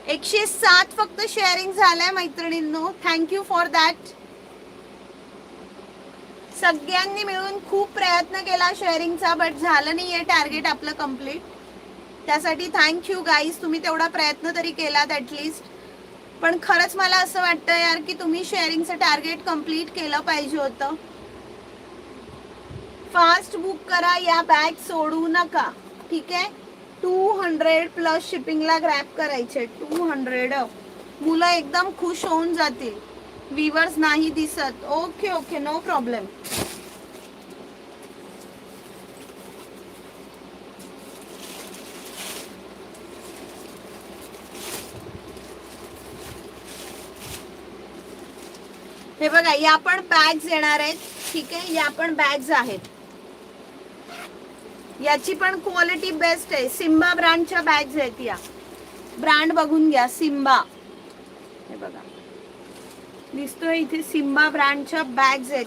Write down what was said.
107 फक्त शेअरिंग झालंय मैत्रिणींनो. Thank you for that. सगळ्यांनी मिळून खूप प्रयत्न केला शेअरिंगचा, बट झालं नाहीये टार्गेट आपलं कम्प्लीट. त्यासाठी थँक्यू गाईज, तुम्ही तेवढा प्रयत्न तरी केलात ॲटलिस्ट. पण खरंच मला असं वाटतं यार की तुम्ही शेअरिंगचं टार्गेट कम्प्लीट केलं पाहिजे होतं. फास्ट बुक करा, या बॅग सोडू नका. ठीक आहे. 200 प्लस शिपिंगला ग्रॅब करायचे. 200. मुलं एकदम खुश होऊन जातील. व्ह्यूअर्स नाही दिसत. Okay okay, no problem. हे बघा, या पण बॅग्स येणार आहेत. ठीक आहे, या पण बॅग्स आहेत. याची पण क्वालिटी बेस्ट आहे. सिम्बा ब्रँडच्या बॅग्स आहेत. या ब्रँड बघून घ्या, सिम्बा. हे बघा, दिसतोय इथे सिम्बा ब्रँडच्या बॅग्स आहेत.